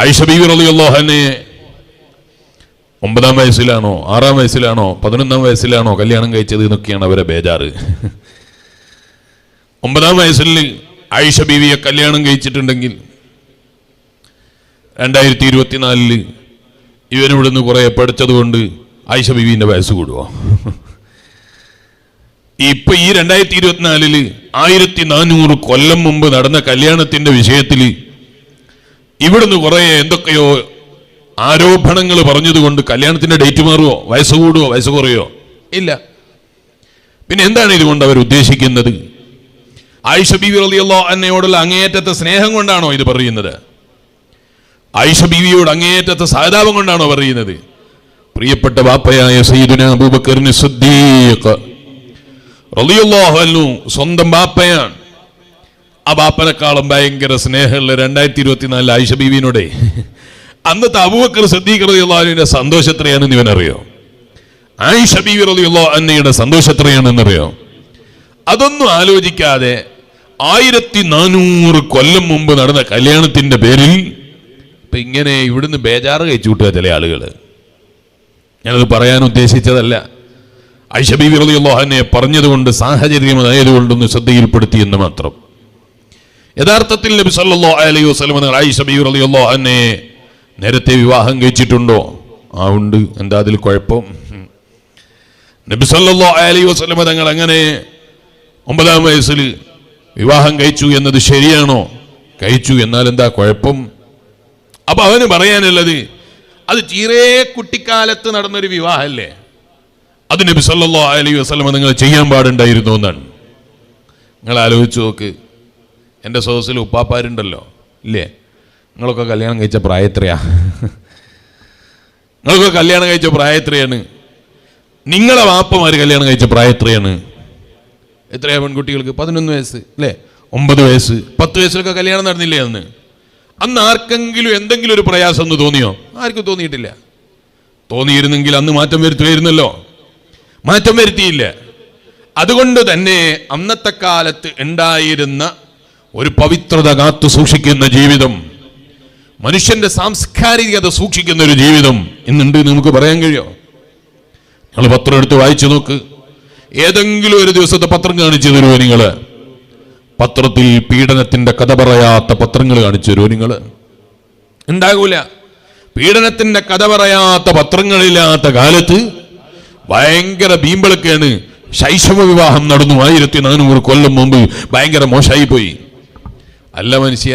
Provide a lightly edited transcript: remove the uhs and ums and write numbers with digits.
ആയിഷ ബീവി റളിയല്ലാഹു അൻഹയെ 9-ാം വയസ്സിലാണോ 6-ാം വയസ്സിലാണോ 11-ാം വയസ്സിലാണോ കല്യാണം കഴിച്ചത് എന്നൊക്കെയാണ് അവരെ ബേജാറ്. 9-ാം വയസ്സിൽ ആയിഷ ബീവിയെ കല്യാണം കഴിച്ചിട്ടുണ്ടെങ്കിൽ 2024 ഇവനിവിടുന്ന് കുറെ പഠിച്ചതുകൊണ്ട് ആയിഷ ബീവിന്റെ വയസ്സ് കൂടുവോ? ഇപ്പൊ ഈ 2024 1400 കൊല്ലം മുമ്പ് നടന്ന കല്യാണത്തിന്റെ വിഷയത്തിൽ ഇവിടുന്ന് കുറെ എന്തൊക്കെയോ ആരോപണങ്ങൾ പറഞ്ഞതുകൊണ്ട് കല്യാണത്തിന്റെ ഡേറ്റ് മാറുമോ? വയസ്സ് കൂടുവോ? വയസ്സ് കുറയോ? ഇല്ല. പിന്നെ എന്താണ് ഇതുകൊണ്ട് അവർ ഉദ്ദേശിക്കുന്നത്? ആയിഷ ബീവി റളിയല്ലാഹു അൻഹയോടുള്ള അങ്ങേയറ്റത്തെ സ്നേഹം കൊണ്ടാണോ ഇത് പറയുന്നത്? ആയിഷ ബീവിയോട് അങ്ങേയറ്റത്തെ സഹതാപം കൊണ്ടാണോ പറയുന്നത്? പ്രിയപ്പെട്ട ബാപ്പയായ സയ്യിദുനാ അബൂബക്കർ സിദ്ദീഖ് റളിയല്ലാഹു അൻഹു സ്വന്തം ബാപ്പയാണ്. ആ ബാപ്പനെക്കാളും ഭയങ്കര സ്നേഹമുള്ള 2024 ആയിഷ ബീവിനോടെ അന്നത്തെ അബൂബക്കർ സിദ്ദീഖ് റളിയല്ലാഹു അൻഹുവിന്റെ സന്തോഷം എത്രയാണെന്ന് ഇവനറിയോ? ആയിഷ ബീവി റളിയല്ലാഹു അൻഹയുടെ സന്തോഷം എത്രയാണെന്നറിയോ? അതൊന്നും ആലോചിക്കാതെ 1400 കൊല്ലം മുമ്പ് നടന്ന കല്യാണത്തിന്റെ പേരിൽ ഇപ്പൊ ഇങ്ങനെ ഇവിടുന്ന് ബേജാറ് കഴിച്ചു കൂട്ടുക ചില ആളുകൾ. ഞാനത് പറയാൻ ഉദ്ദേശിച്ചതല്ല. ആയിഷ ബീവി റളിയല്ലാഹു അൻഹയെ പറഞ്ഞതുകൊണ്ട് സാഹചര്യമായതുകൊണ്ടൊന്ന് ശ്രദ്ധയിൽപ്പെടുത്തി എന്ന് മാത്രം. യഥാർത്ഥത്തിൽ നബി സല്ലല്ലാഹു അലൈഹി വസല്ലം ആയിഷ ബീവി റളിയല്ലാഹു അൻഹയെ നേരത്തെ വിവാഹം കഴിച്ചിട്ടുണ്ടോ? ആ ഉണ്ട്. എന്താ അതിൽ കുഴപ്പം? നബി സല്ലല്ലാഹു അലൈഹി വസല്ലം തങ്ങൾ അങ്ങനെ 9-ാം വയസ്സിൽ വിവാഹം കഴിച്ചു എന്നത് ശരിയാണോ? കഴിച്ചു. എന്നാൽ എന്താ കുഴപ്പം? അപ്പൊ അവന് പറയാനുള്ളത് അത് തീരെ കുട്ടിക്കാലത്ത് നടന്നൊരു വിവാഹമല്ലേ, അത് നബി സല്ലല്ലാഹു അലൈഹി വസല്ലം നിങ്ങൾ ചെയ്യാൻ പാടുണ്ടായിരുന്നു എന്നാണ്. നിങ്ങൾ ആലോചിച്ച് നോക്ക്. എൻ്റെ സദസ്സിൽ ഉപ്പാപ്പാരുണ്ടല്ലോ, ഇല്ലേ? നിങ്ങളൊക്കെ കല്യാണം കഴിച്ച പ്രായത്രയാ? നിങ്ങളൊക്കെ കല്യാണം കഴിച്ച പ്രായത്രയാണ്? നിങ്ങളെ വാപ്പമാര് കല്യാണം കഴിച്ച പ്രായത്രയാണ്? എത്രയാ പെൺകുട്ടികൾക്ക്? 11 വയസ്സ് അല്ലേ? 9 വയസ്സ് 10 വയസ്സിലൊക്കെ കല്യാണം നടന്നില്ലേ അന്ന്? അന്ന് ആർക്കെങ്കിലും എന്തെങ്കിലും ഒരു പ്രയാസം ഒന്ന് തോന്നിയോ? ആർക്കും തോന്നിയിട്ടില്ല. തോന്നിയിരുന്നെങ്കിൽ അന്ന് മാറ്റം വരുത്തുമായിരുന്നല്ലോ. മാറ്റം വരുത്തിയില്ല. അതുകൊണ്ട് തന്നെ അന്നത്തെ കാലത്ത് ഉണ്ടായിരുന്ന ഒരു പവിത്രത കാത്തു സൂക്ഷിക്കുന്ന ജീവിതം, മനുഷ്യന്റെ സാംസ്കാരികത സൂക്ഷിക്കുന്ന ഒരു ജീവിതം ഇന്നുണ്ട് നമുക്ക് പറയാൻ കഴിയോ? നിങ്ങൾ പത്രം എടുത്ത് വായിച്ചു നോക്ക്. ഏതെങ്കിലും ഒരു ദിവസത്തെ പത്രം കാണിച്ചു തരുമോ നിങ്ങൾ? പത്രത്തിൽ പീഡനത്തിന്റെ കഥ പറയാത്ത പത്രങ്ങൾ കാണിച്ചു തരുമോ നിങ്ങൾ? ഉണ്ടാകൂല. പീഡനത്തിന്റെ കഥ പറയാത്ത പത്രങ്ങളില്ലാത്ത കാലത്ത് ഭയങ്കര ബീമ്പളൊക്കെയാണ്. ശൈശവ വിവാഹം നടന്നു 1400 കൊല്ലം മുമ്പ്. ഭയങ്കര മോശമായി പോയി. അല്ല മനുഷ്യ,